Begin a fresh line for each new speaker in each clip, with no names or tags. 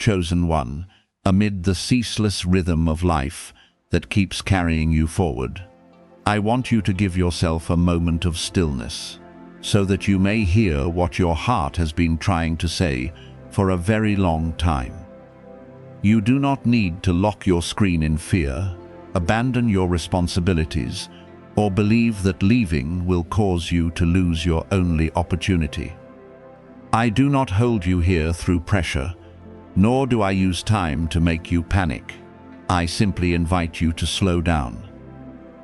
chosen one, amid the ceaseless rhythm of life that keeps carrying you forward. I want you to give yourself a moment of stillness, so that you may hear what your heart has been trying to say for a very long time. You do not need to lock your screen in fear, abandon your responsibilities, or believe that leaving will cause you to lose your only opportunity. I do not hold you here through pressure, nor do I use time to make you panic. I simply invite you to slow down.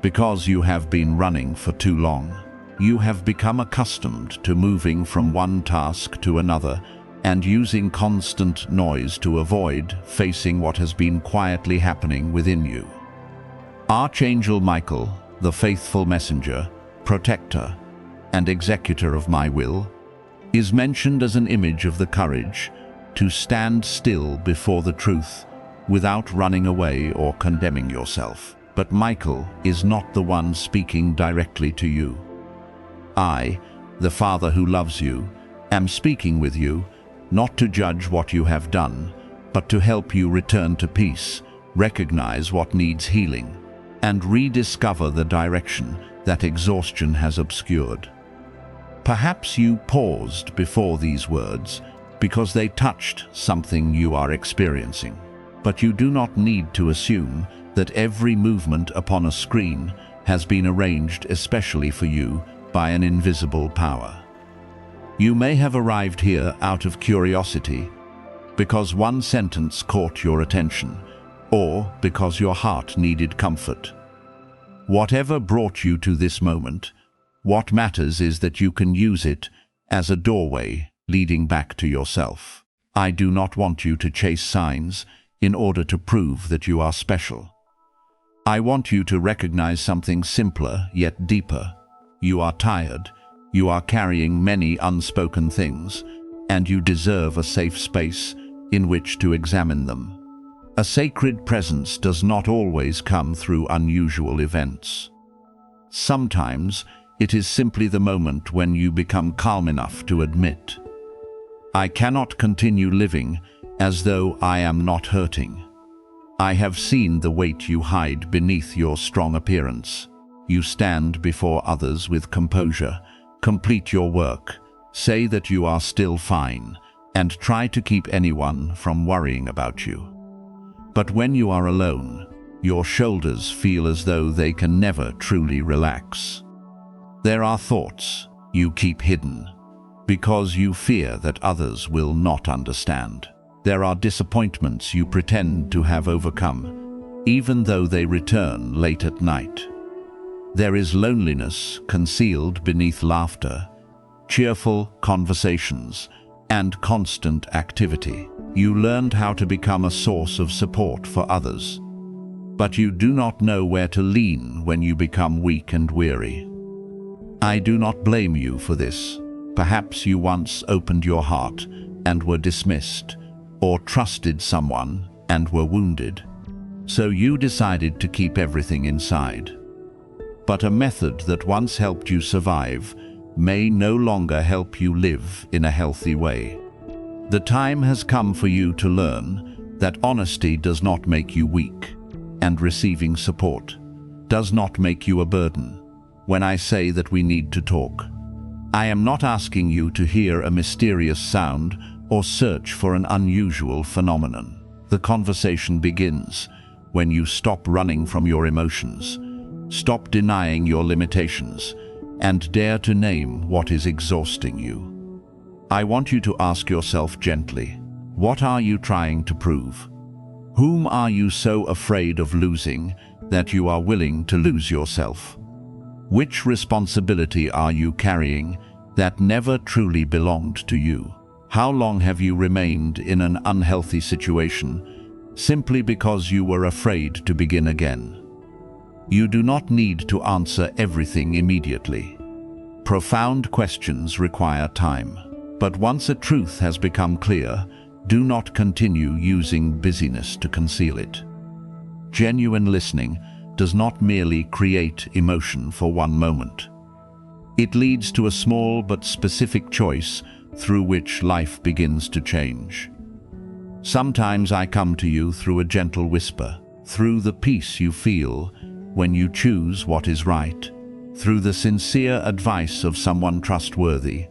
Because you have been running for too long, you have become accustomed to moving from one task to another and using constant noise to avoid facing what has been quietly happening within you. Archangel Michael, the faithful messenger, protector, and executor of my will, is mentioned as an image of the courage to stand still before the truth without running away or condemning yourself. But Michael is not the one speaking directly to you. I, the Father who loves you, am speaking with you, not to judge what you have done, but to help you return to peace, recognize what needs healing, and rediscover the direction that exhaustion has obscured. Perhaps you paused before these words because they touched something you are experiencing, but you do not need to assume that every movement upon a screen has been arranged especially for you by an invisible power. You may have arrived here out of curiosity, because one sentence caught your attention, or because your heart needed comfort. Whatever brought you to this moment, what matters is that you can use it as a doorway leading back to yourself. I do not want you to chase signs in order to prove that you are special. I want you to recognize something simpler yet deeper. You are tired, you are carrying many unspoken things, and you deserve a safe space in which to examine them. A sacred presence does not always come through unusual events. Sometimes it is simply the moment when you become calm enough to admit, I cannot continue living as though I am not hurting. I have seen the weight you hide beneath your strong appearance. You stand before others with composure, complete your work, say that you are still fine, and try to keep anyone from worrying about you. But when you are alone, your shoulders feel as though they can never truly relax. There are thoughts you keep hidden because you fear that others will not understand. There are disappointments you pretend to have overcome, even though they return late at night. There is loneliness concealed beneath laughter, cheerful conversations, and constant activity. You learned how to become a source of support for others, but you do not know where to lean when you become weak and weary. I do not blame you for this. Perhaps you once opened your heart and were dismissed, or trusted someone and were wounded. So you decided to keep everything inside. But a method that once helped you survive may no longer help you live in a healthy way. The time has come for you to learn that honesty does not make you weak, and receiving support does not make you a burden. When I say that we need to talk, I am not asking you to hear a mysterious sound or search for an unusual phenomenon. The conversation begins when you stop running from your emotions, stop denying your limitations, and dare to name what is exhausting you. I want you to ask yourself gently, what are you trying to prove? Whom are you so afraid of losing that you are willing to lose yourself? Which responsibility are you carrying that never truly belonged to you? How long have you remained in an unhealthy situation simply because you were afraid to begin again? You do not need to answer everything immediately. Profound questions require time. But once a truth has become clear, do not continue using busyness to conceal it. Genuine listening does not merely create emotion for one moment. It leads to a small but specific choice through which life begins to change. Sometimes I come to you through a gentle whisper, through the peace you feel when you choose what is right, through the sincere advice of someone trustworthy,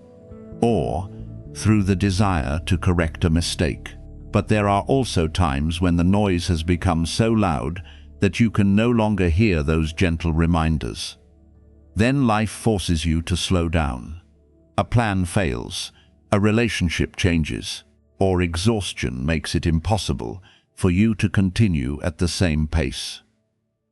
or through the desire to correct a mistake. But there are also times when the noise has become so loud that you can no longer hear those gentle reminders. Then life forces you to slow down. A plan fails, a relationship changes, or exhaustion makes it impossible for you to continue at the same pace.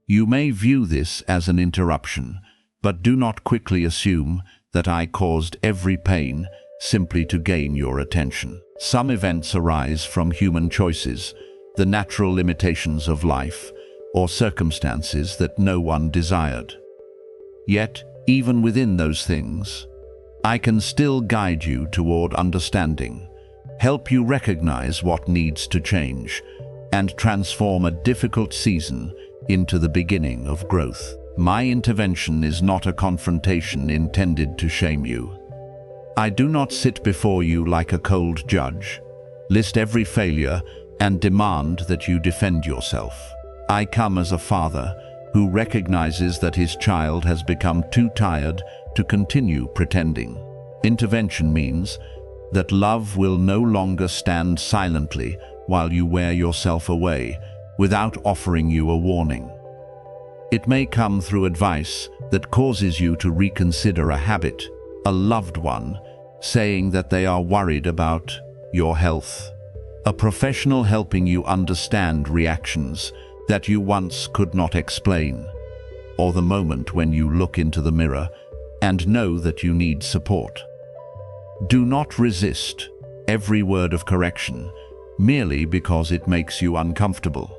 You may view this as an interruption, but do not quickly assume that I caused every pain simply to gain your attention. Some events arise from human choices, the natural limitations of life, or circumstances that no one desired. Yet, even within those things, I can still guide you toward understanding, help you recognize what needs to change, and transform a difficult season into the beginning of growth. My intervention is not a confrontation intended to shame you. I do not sit before you like a cold judge, list every failure, and demand that you defend yourself. I come as a father who recognizes that his child has become too tired to continue pretending. Intervention means that love will no longer stand silently while you wear yourself away without offering you a warning. It may come through advice that causes you to reconsider a habit, a loved one saying that they are worried about your health, a professional helping you understand reactions that you once could not explain, or the moment when you look into the mirror and know that you need support. Do not resist every word of correction merely because it makes you uncomfortable.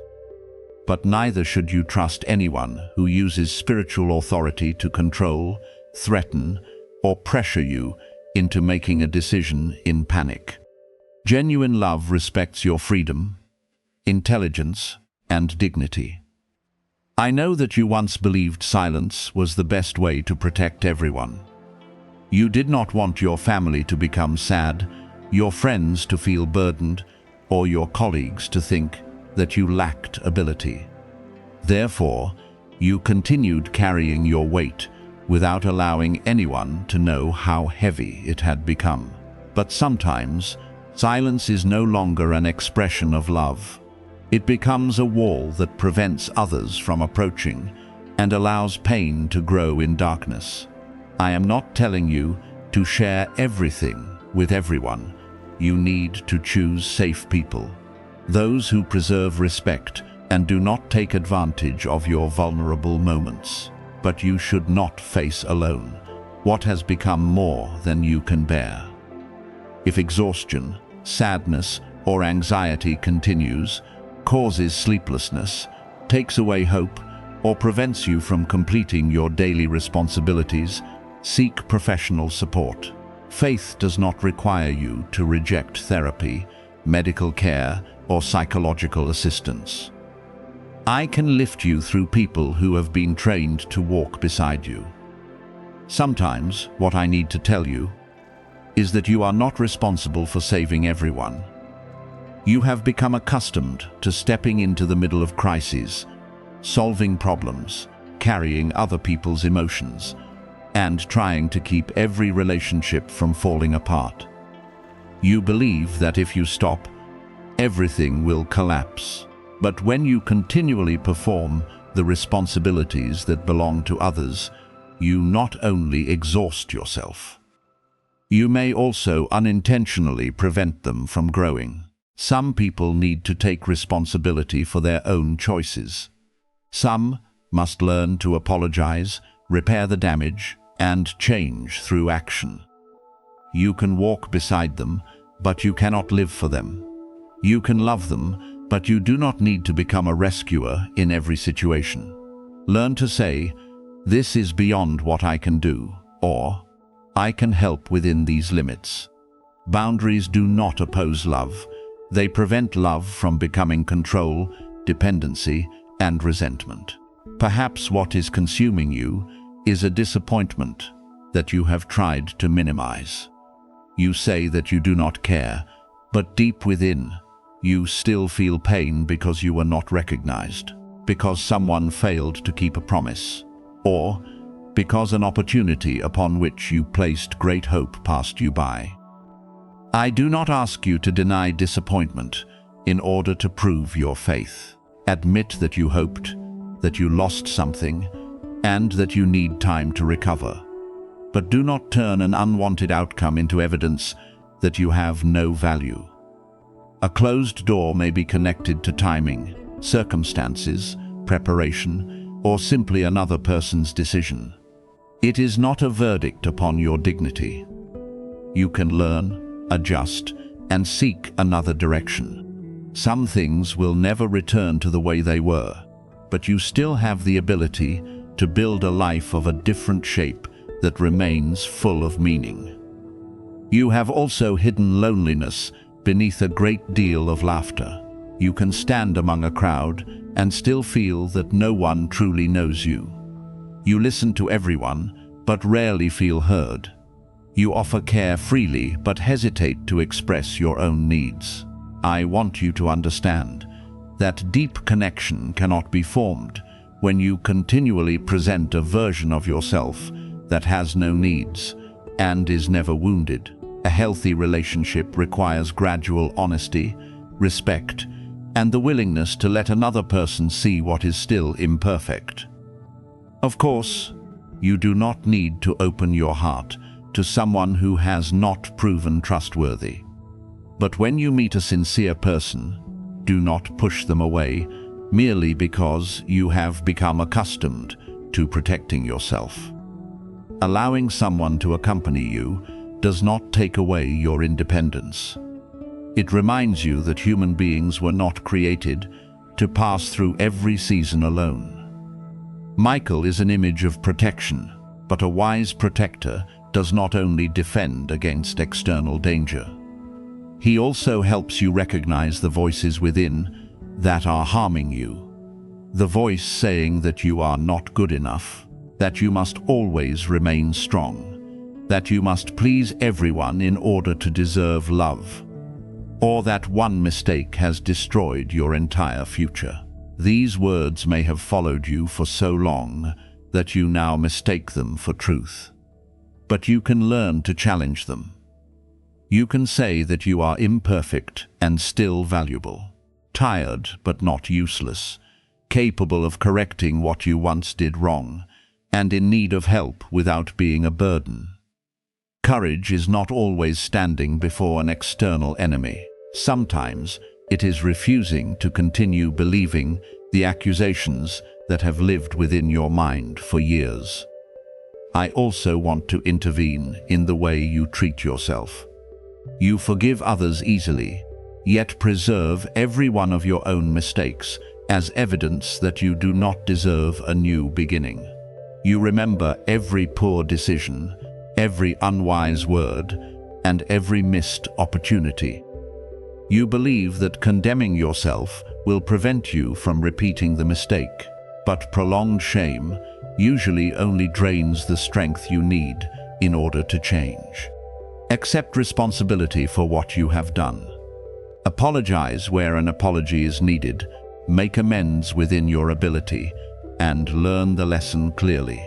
But neither should you trust anyone who uses spiritual authority to control, threaten, or pressure you into making a decision in panic. Genuine love respects your freedom, intelligence, and dignity. I know that you once believed silence was the best way to protect everyone. You did not want your family to become sad, your friends to feel burdened, or your colleagues to think that you lacked ability. Therefore, you continued carrying your weight without allowing anyone to know how heavy it had become. But sometimes, silence is no longer an expression of love. It becomes a wall that prevents others from approaching and allows pain to grow in darkness. I am not telling you to share everything with everyone. You need to choose safe people, those who preserve respect and do not take advantage of your vulnerable moments. But you should not face alone what has become more than you can bear. If exhaustion, sadness, or anxiety continues, causes sleeplessness, takes away hope, or prevents you from completing your daily responsibilities, seek professional support. Faith does not require you to reject therapy, medical care, or psychological assistance. I can lift you through people who have been trained to walk beside you. Sometimes, what I need to tell you is that you are not responsible for saving everyone. You have become accustomed to stepping into the middle of crises, solving problems, carrying other people's emotions, and trying to keep every relationship from falling apart. You believe that if you stop, everything will collapse. But when you continually perform the responsibilities that belong to others, you not only exhaust yourself, you may also unintentionally prevent them from growing. Some people need to take responsibility for their own choices. Some must learn to apologize, repair the damage, and change through action. You can walk beside them, but you cannot live for them. You can love them, but you do not need to become a rescuer in every situation. Learn to say, "This is beyond what I can do," or "I can help within these limits." Boundaries do not oppose love. They prevent love from becoming control, dependency, and resentment. Perhaps what is consuming you is a disappointment that you have tried to minimize. You say that you do not care, but deep within, you still feel pain because you were not recognized, because someone failed to keep a promise, or because an opportunity upon which you placed great hope passed you by. I do not ask you to deny disappointment in order to prove your faith. Admit that you hoped, that you lost something, and that you need time to recover. But do not turn an unwanted outcome into evidence that you have no value. A closed door may be connected to timing, circumstances, preparation, or simply another person's decision. It is not a verdict upon your dignity. You can learn, adjust, and seek another direction. Some things will never return to the way they were, but you still have the ability to build a life of a different shape that remains full of meaning. You have also hidden loneliness beneath a great deal of laughter. You can stand among a crowd and still feel that no one truly knows you. You listen to everyone, but rarely feel heard. You offer care freely, but hesitate to express your own needs. I want you to understand that deep connection cannot be formed when you continually present a version of yourself that has no needs and is never wounded. A healthy relationship requires gradual honesty, respect, and the willingness to let another person see what is still imperfect. Of course, you do not need to open your heart to someone who has not proven trustworthy. But when you meet a sincere person, do not push them away merely because you have become accustomed to protecting yourself. Allowing someone to accompany you does not take away your independence. It reminds you that human beings were not created to pass through every season alone. Michael is an image of protection, but a wise protector does not only defend against external danger. He also helps you recognize the voices within that are harming you. The voice saying that you are not good enough, that you must always remain strong, that you must please everyone in order to deserve love, or that one mistake has destroyed your entire future. These words may have followed you for so long that you now mistake them for truth. But you can learn to challenge them. You can say that you are imperfect and still valuable, tired but not useless, capable of correcting what you once did wrong, and in need of help without being a burden. Courage is not always standing before an external enemy. Sometimes it is refusing to continue believing the accusations that have lived within your mind for years. I also want to intervene in the way you treat yourself. You forgive others easily, yet preserve every one of your own mistakes as evidence that you do not deserve a new beginning. You remember every poor decision, every unwise word, and every missed opportunity. You believe that condemning yourself will prevent you from repeating the mistake, but prolonged shame usually only drains the strength you need in order to change. Accept responsibility for what you have done. Apologize where an apology is needed, make amends within your ability, and learn the lesson clearly.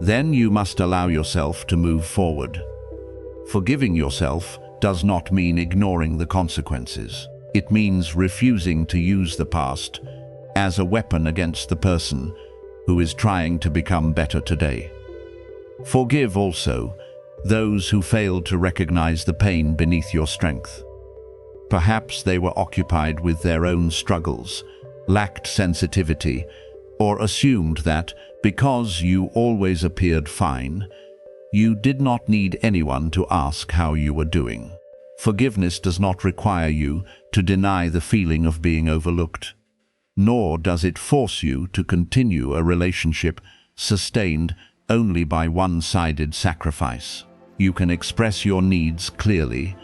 Then you must allow yourself to move forward. Forgiving yourself does not mean ignoring the consequences. It means refusing to use the past as a weapon against the person who is trying to become better today. Forgive also those who failed to recognize the pain beneath your strength. Perhaps they were occupied with their own struggles, lacked sensitivity, or assumed that because you always appeared fine, you did not need anyone to ask how you were doing. Forgiveness does not require you to deny the feeling of being overlooked, nor does it force you to continue a relationship sustained only by one-sided sacrifice. You can express your needs clearly,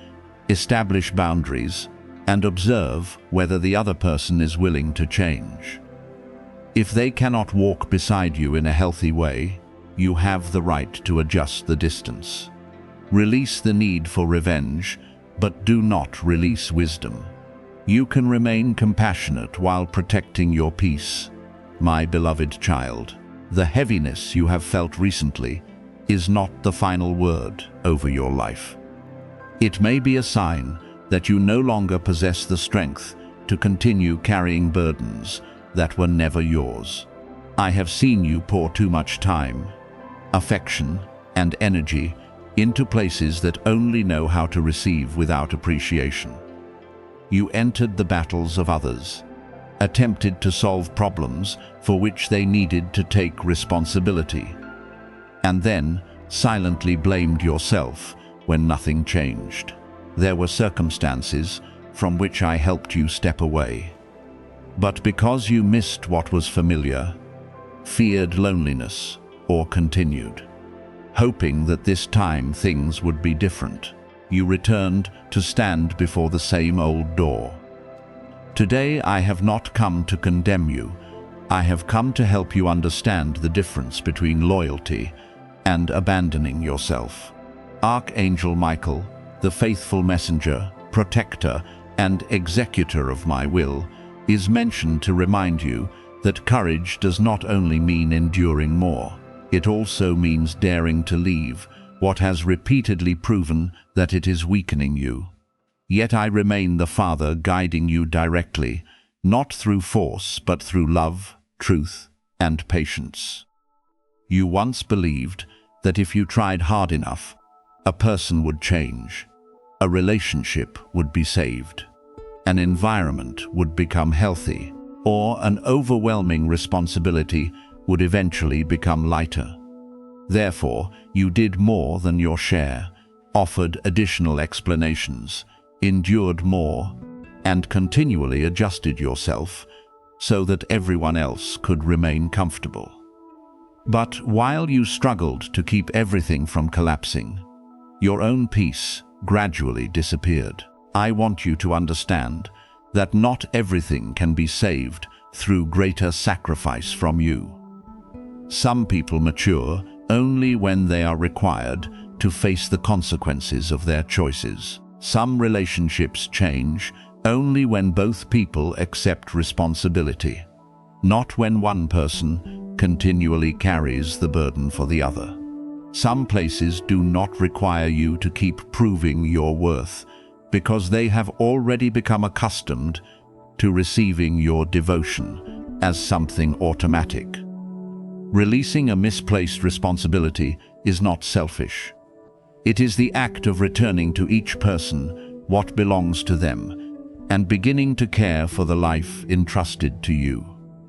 establish boundaries, and observe whether the other person is willing to change. If they cannot walk beside you in a healthy way, you have the right to adjust the distance. Release the need for revenge, but do not release wisdom. You can remain compassionate while protecting your peace. My beloved child, the heaviness you have felt recently is not the final word over your life. It may be a sign that you no longer possess the strength to continue carrying burdens that were never yours. I have seen you pour too much time, affection, and energy into places that only know how to receive without appreciation. You entered the battles of others, attempted to solve problems for which they needed to take responsibility, and then silently blamed yourself when nothing changed. There were circumstances from which I helped you step away. But because you missed what was familiar, feared loneliness, or continued, hoping that this time things would be different, you returned to stand before the same old door. Today I have not come to condemn you. I have come to help you understand the difference between loyalty and abandoning yourself. Archangel Michael, the faithful messenger, protector, and executor of my will, is mentioned to remind you that courage does not only mean enduring more, it also means daring to leave what has repeatedly proven that it is weakening you. Yet I remain the Father guiding you directly, not through force but through love, truth, and patience. You once believed that if you tried hard enough, a person would change, a relationship would be saved, an environment would become healthy, or an overwhelming responsibility would eventually become lighter. Therefore, you did more than your share, offered additional explanations, endured more, and continually adjusted yourself so that everyone else could remain comfortable. But while you struggled to keep everything from collapsing, your own peace gradually disappeared. I want you to understand that not everything can be saved through greater sacrifice from you. Some people mature only when they are required to face the consequences of their choices. Some relationships change only when both people accept responsibility, not when one person continually carries the burden for the other. Some places do not require you to keep proving your worth because they have already become accustomed to receiving your devotion as something automatic. Releasing a misplaced responsibility is not selfish. It is the act of returning to each person what belongs to them and beginning to care for the life entrusted to you.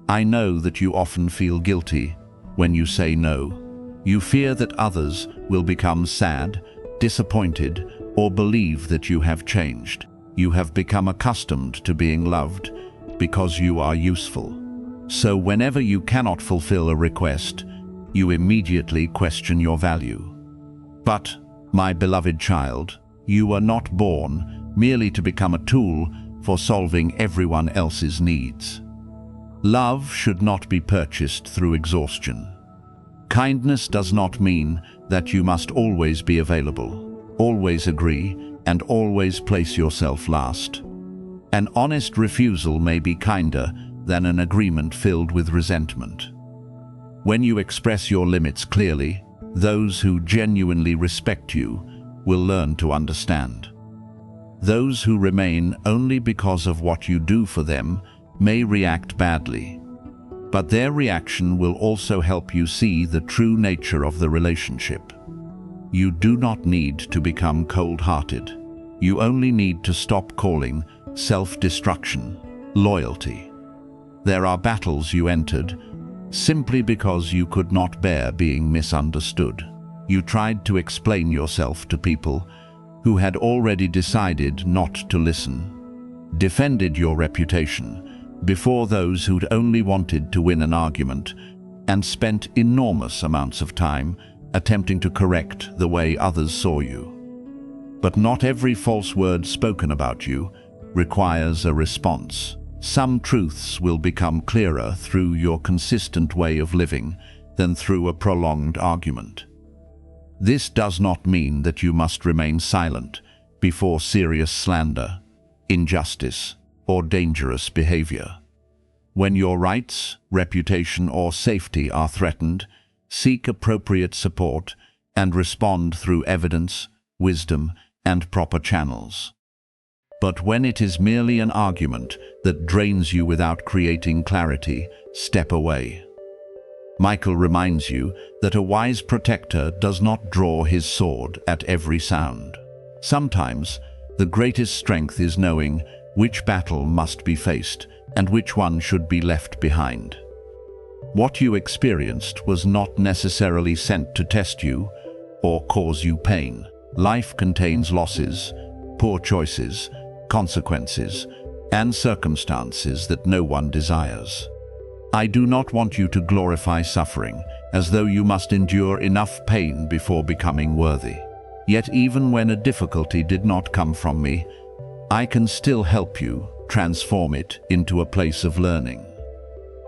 I know that you often feel guilty when you say no. You fear that others will become sad, disappointed, or believe that you have changed. You have become accustomed to being loved because you are useful. So whenever you cannot fulfill a request, you immediately question your value. But, my beloved child, you were not born merely to become a tool for solving everyone else's needs. Love should not be purchased through exhaustion. Kindness does not mean that you must always be available, always agree, and always place yourself last. An honest refusal may be kinder than an agreement filled with resentment. When you express your limits clearly, those who genuinely respect you will learn to understand. Those who remain only because of what you do for them may react badly, but their reaction will also help you see the true nature of the relationship. You do not need to become cold-hearted. You only need to stop calling self-destruction loyalty. There are battles you entered simply because you could not bear being misunderstood. You tried to explain yourself to people who had already decided not to listen, defended your reputation before those who'd only wanted to win an argument, and spent enormous amounts of time attempting to correct the way others saw you. But not every false word spoken about you requires a response. Some truths will become clearer through your consistent way of living than through a prolonged argument. This does not mean that you must remain silent before serious slander, injustice, or dangerous behavior. When your rights, reputation, or safety are threatened, seek appropriate support and respond through evidence, wisdom, and proper channels. But when it is merely an argument that drains you without creating clarity, step away. Michael reminds you that a wise protector does not draw his sword at every sound. Sometimes, the greatest strength is knowing which battle must be faced and which one should be left behind. What you experienced was not necessarily sent to test you or cause you pain. Life contains losses, poor choices, consequences, and circumstances that no one desires. I do not want you to glorify suffering as though you must endure enough pain before becoming worthy. Yet even when a difficulty did not come from me, I can still help you transform it into a place of learning.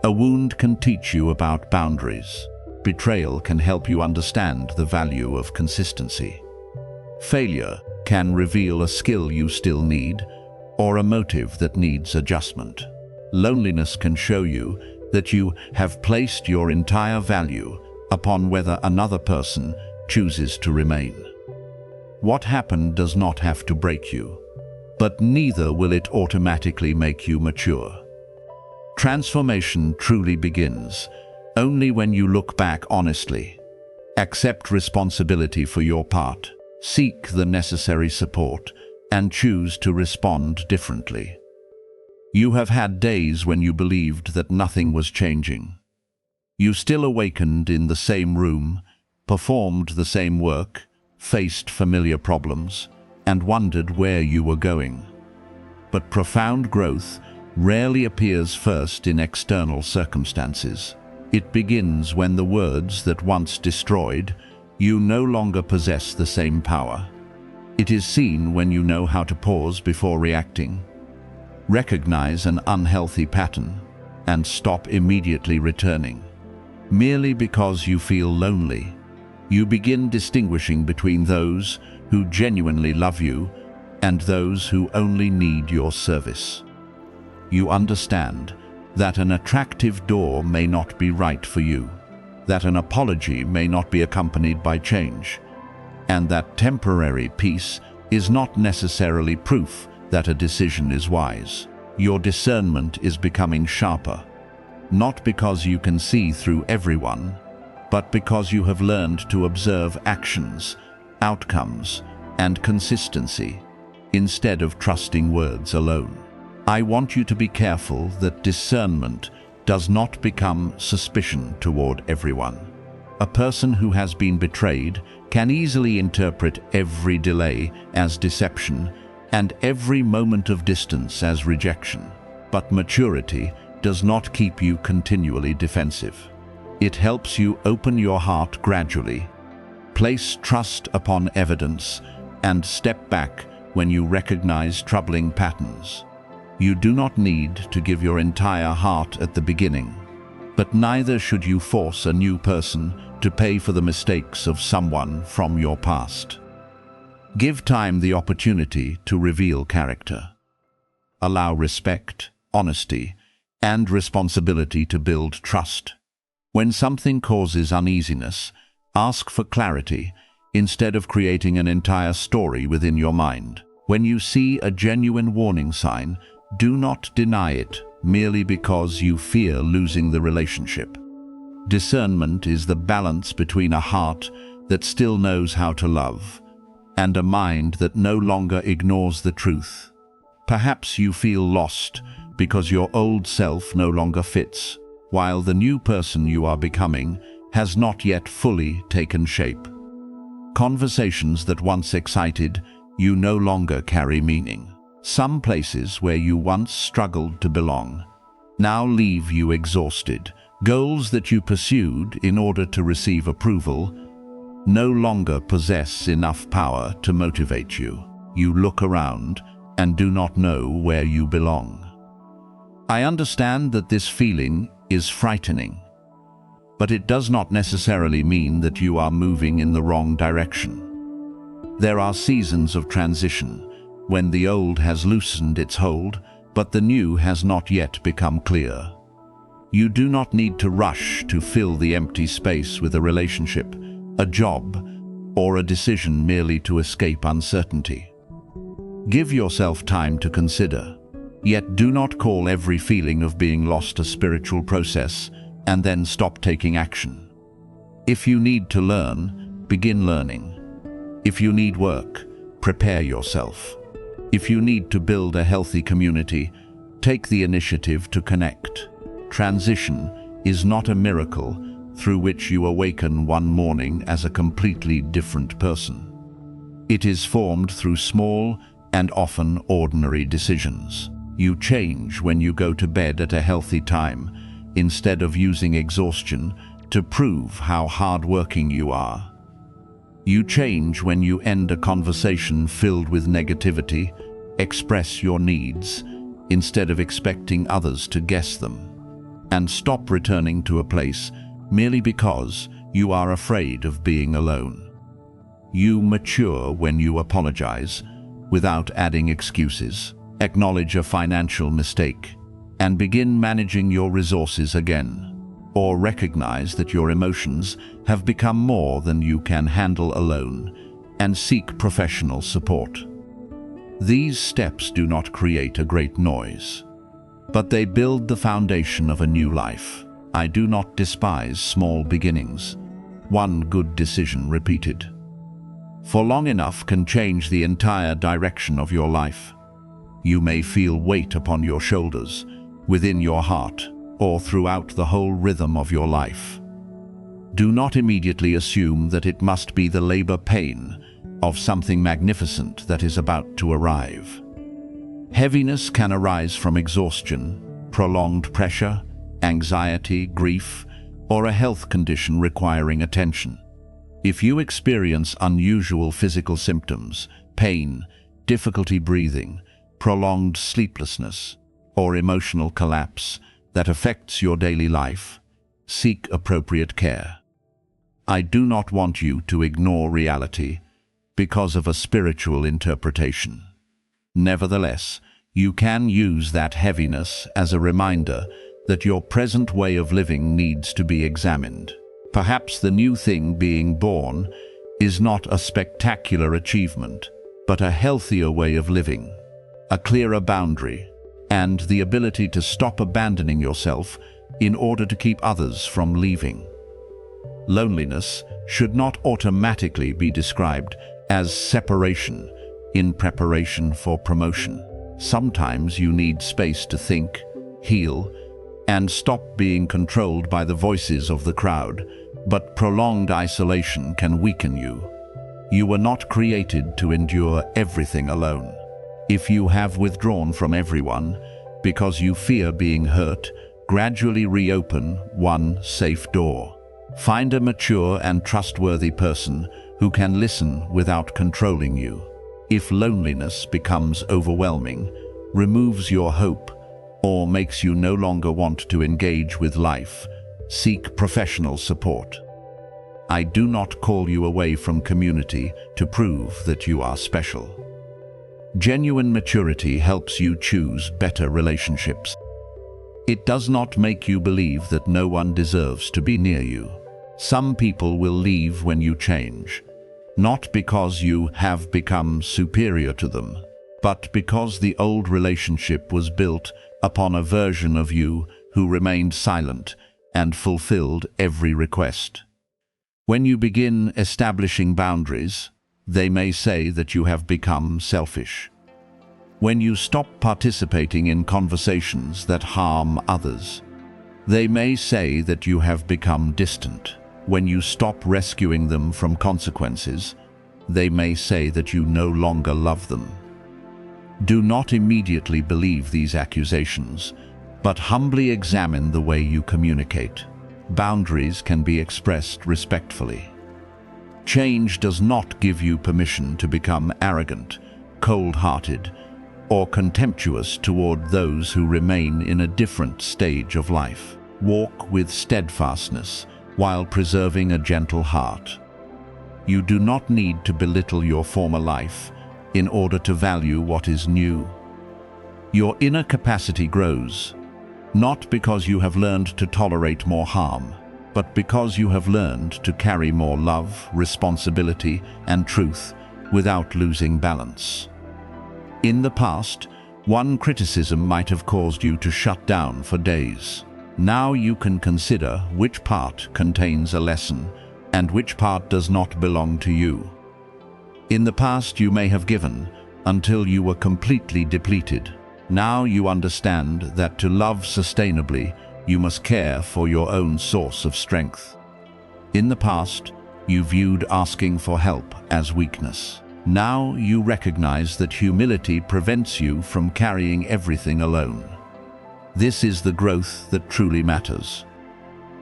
A wound can teach you about boundaries. Betrayal can help you understand the value of consistency. Failure can reveal a skill you still need or a motive that needs adjustment. Loneliness can show you that you have placed your entire value upon whether another person chooses to remain. What happened does not have to break you, but neither will it automatically make you mature. Transformation truly begins only when you look back honestly, accept responsibility for your part, seek the necessary support, and choose to respond differently. You have had days when you believed that nothing was changing. You still awakened in the same room, performed the same work, faced familiar problems, and wondered where you were going. But profound growth rarely appears first in external circumstances. It begins when the words that once destroyed you no longer possess the same power. It is seen when you know how to pause before reacting, recognize an unhealthy pattern, and stop immediately returning. Merely because you feel lonely, you begin distinguishing between those who genuinely love you and those who only need your service. You understand that an attractive door may not be right for you, that an apology may not be accompanied by change, and that temporary peace is not necessarily proof that a decision is wise. Your discernment is becoming sharper, not because you can see through everyone, but because you have learned to observe actions, outcomes, and consistency, instead of trusting words alone. I want you to be careful that discernment does not become suspicion toward everyone. A person who has been betrayed can easily interpret every delay as deception and every moment of distance as rejection. But maturity does not keep you continually defensive. It helps you open your heart gradually, place trust upon evidence, and step back when you recognize troubling patterns. You do not need to give your entire heart at the beginning, but neither should you force a new person to pay for the mistakes of someone from your past. Give time the opportunity to reveal character. Allow respect, honesty, and responsibility to build trust. When something causes uneasiness, ask for clarity instead of creating an entire story within your mind. When you see a genuine warning sign, do not deny it merely because you fear losing the relationship. Discernment is the balance between a heart that still knows how to love and a mind that no longer ignores the truth. Perhaps you feel lost because your old self no longer fits, while the new person you are becoming has not yet fully taken shape. Conversations that once excited you no longer carry meaning. Some places where you once struggled to belong now leave you exhausted. Goals that you pursued in order to receive approval no longer possess enough power to motivate you. You look around and do not know where you belong. I understand that this feeling is frightening, but it does not necessarily mean that you are moving in the wrong direction. There are seasons of transition when the old has loosened its hold, but the new has not yet become clear. You do not need to rush to fill the empty space with a relationship, a job, or a decision merely to escape uncertainty. Give yourself time to consider, yet do not call every feeling of being lost a spiritual process and then stop taking action. If you need to learn, begin learning. If you need work, prepare yourself. If you need to build a healthy community, take the initiative to connect. Transition is not a miracle through which you awaken one morning as a completely different person. It is formed through small and often ordinary decisions. You change when you go to bed at a healthy time, instead of using exhaustion to prove how hardworking you are. You change when you end a conversation filled with negativity, express your needs, instead of expecting others to guess them, and stop returning to a place merely because you are afraid of being alone. You mature when you apologize without adding excuses, acknowledge a financial mistake, and begin managing your resources again, or recognize that your emotions have become more than you can handle alone, and seek professional support. These steps do not create a great noise, but they build the foundation of a new life. I do not despise small beginnings. One good decision repeated for long enough can change the entire direction of your life. You may feel weight upon your shoulders, within your heart, or throughout the whole rhythm of your life. Do not immediately assume that it must be the labor pain of something magnificent that is about to arrive. Heaviness can arise from exhaustion, prolonged pressure, anxiety, grief, or a health condition requiring attention. If you experience unusual physical symptoms, pain, difficulty breathing, prolonged sleeplessness, or emotional collapse that affects your daily life, seek appropriate care. I do not want you to ignore reality because of a spiritual interpretation. Nevertheless, you can use that heaviness as a reminder that your present way of living needs to be examined. Perhaps the new thing being born is not a spectacular achievement, but a healthier way of living, a clearer boundary, and the ability to stop abandoning yourself in order to keep others from leaving. Loneliness should not automatically be described as separation in preparation for promotion. Sometimes you need space to think, heal, and stop being controlled by the voices of the crowd, but prolonged isolation can weaken you. You were not created to endure everything alone. If you have withdrawn from everyone because you fear being hurt, gradually reopen one safe door. Find a mature and trustworthy person who can listen without controlling you. If loneliness becomes overwhelming, removes your hope, or makes you no longer want to engage with life, seek professional support. I do not call you away from community to prove that you are special. Genuine maturity helps you choose better relationships. It does not make you believe that no one deserves to be near you. Some people will leave when you change, not because you have become superior to them, but because the old relationship was built upon a version of you who remained silent and fulfilled every request. When you begin establishing boundaries, they may say that you have become selfish. When you stop participating in conversations that harm others, they may say that you have become distant. When you stop rescuing them from consequences, they may say that you no longer love them. Do not immediately believe these accusations, but humbly examine the way you communicate. Boundaries can be expressed respectfully. Change does not give you permission to become arrogant, cold-hearted, or contemptuous toward those who remain in a different stage of life. Walk with steadfastness while preserving a gentle heart. You do not need to belittle your former life in order to value what is new. Your inner capacity grows, not because you have learned to tolerate more harm, but because you have learned to carry more love, responsibility, and truth without losing balance. In the past, one criticism might have caused you to shut down for days. Now you can consider which part contains a lesson and which part does not belong to you. In the past you may have given until you were completely depleted. Now you understand that to love sustainably, you must care for your own source of strength. In the past, you viewed asking for help as weakness. Now you recognize that humility prevents you from carrying everything alone. This is the growth that truly matters.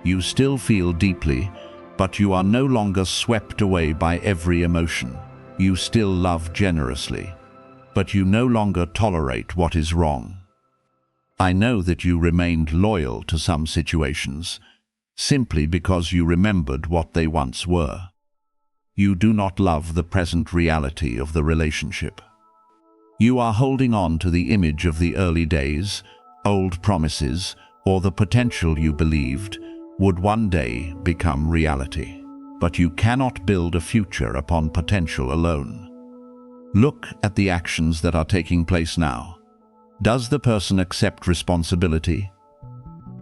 You still feel deeply, but you are no longer swept away by every emotion. You still love generously, but you no longer tolerate what is wrong. I know that you remained loyal to some situations, simply because you remembered what they once were. You do not love the present reality of the relationship. You are holding on to the image of the early days, old promises, or the potential you believed would one day become reality. But you cannot build a future upon potential alone. Look at the actions that are taking place now. Does the person accept responsibility?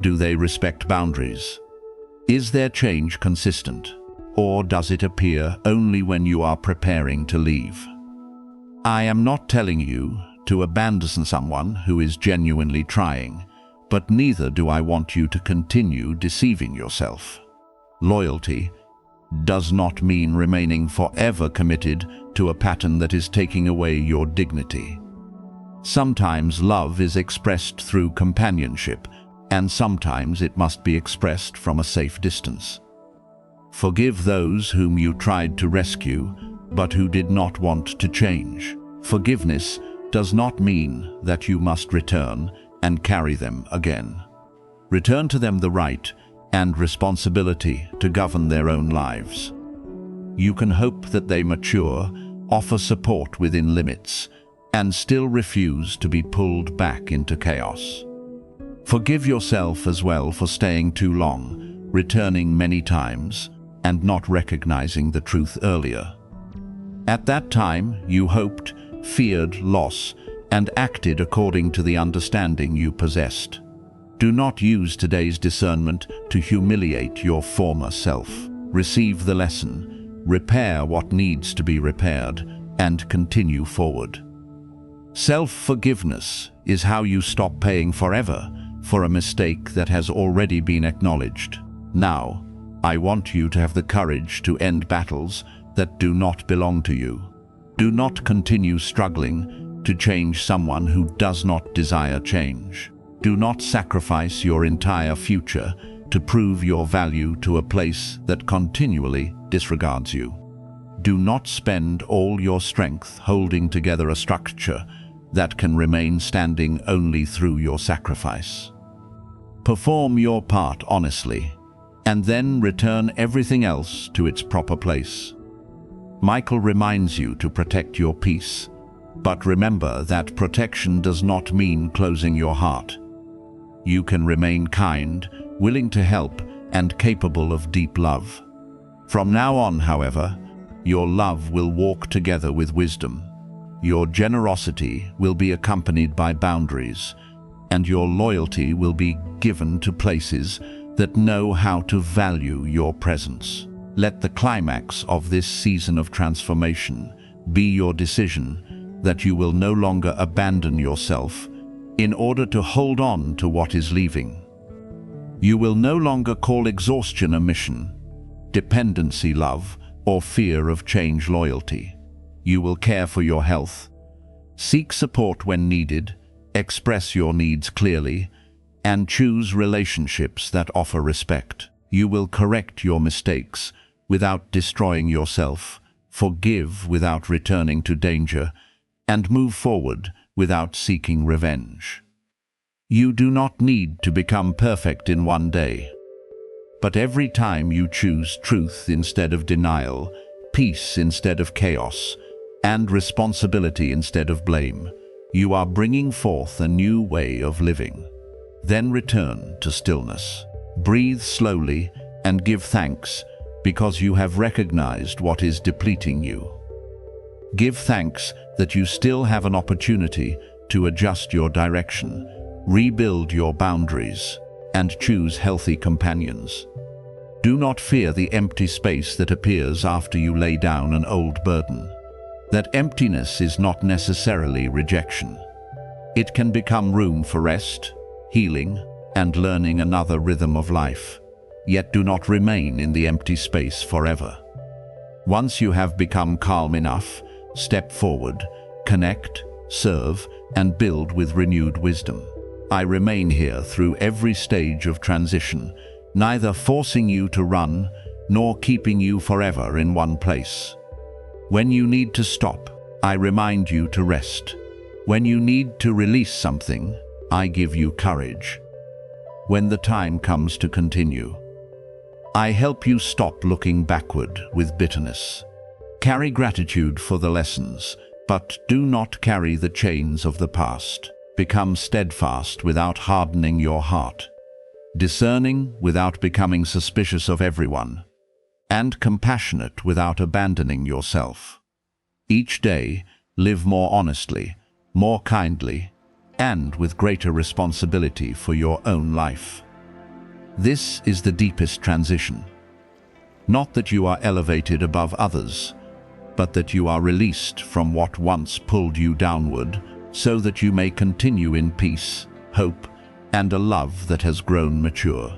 Do they respect boundaries? Is their change consistent? Or does it appear only when you are preparing to leave? I am not telling you to abandon someone who is genuinely trying, but neither do I want you to continue deceiving yourself. Loyalty does not mean remaining forever committed to a pattern that is taking away your dignity. Sometimes love is expressed through companionship, and sometimes it must be expressed from a safe distance. Forgive those whom you tried to rescue, but who did not want to change. Forgiveness does not mean that you must return and carry them again. Return to them the right and responsibility to govern their own lives. You can hope that they mature, offer support within limits, and still refuse to be pulled back into chaos. Forgive yourself as well for staying too long, returning many times, and not recognizing the truth earlier. At that time, you hoped, feared loss, and acted according to the understanding you possessed. Do not use today's discernment to humiliate your former self. Receive the lesson, repair what needs to be repaired, and continue forward. Self-forgiveness is how you stop paying forever for a mistake that has already been acknowledged. Now, I want you to have the courage to end battles that do not belong to you. Do not continue struggling to change someone who does not desire change. Do not sacrifice your entire future to prove your value to a place that continually disregards you. Do not spend all your strength holding together a structure that can remain standing only through your sacrifice. Perform your part honestly, and then return everything else to its proper place. Michael reminds you to protect your peace, but remember that protection does not mean closing your heart. You can remain kind, willing to help, and capable of deep love. From now on, however, your love will walk together with wisdom. Your generosity will be accompanied by boundaries, and your loyalty will be given to places that know how to value your presence. Let the climax of this season of transformation be your decision that you will no longer abandon yourself in order to hold on to what is leaving. You will no longer call exhaustion a mission, dependency love, or fear of change loyalty. You will care for your health, seek support when needed, express your needs clearly, and choose relationships that offer respect. You will correct your mistakes without destroying yourself, forgive without returning to danger, and move forward without seeking revenge. You do not need to become perfect in one day, but every time you choose truth instead of denial, peace instead of chaos, and responsibility instead of blame, You are bringing forth a new way of living. Then return to stillness. Breathe slowly and give thanks, because you have recognized what is depleting you. Give thanks that you still have an opportunity to adjust your direction, rebuild your boundaries, and choose healthy companions. Do not fear the empty space that appears after you lay down an old burden. That emptiness is not necessarily rejection. It can become room for rest, healing, and learning another rhythm of life. Yet do not remain in the empty space forever. Once you have become calm enough, step forward, connect, serve, and build with renewed wisdom. I remain here through every stage of transition, neither forcing you to run, nor keeping you forever in one place. When you need to stop, I remind you to rest. When you need to release something, I give you courage. When the time comes to continue, I help you stop looking backward with bitterness. Carry gratitude for the lessons, but do not carry the chains of the past. Become steadfast without hardening your heart, discerning without becoming suspicious of everyone, and compassionate without abandoning yourself. Each day, live more honestly, more kindly, and with greater responsibility for your own life. This is the deepest transition. Not that you are elevated above others, but that you are released from what once pulled you downward, so that you may continue in peace, hope, and a love that has grown mature.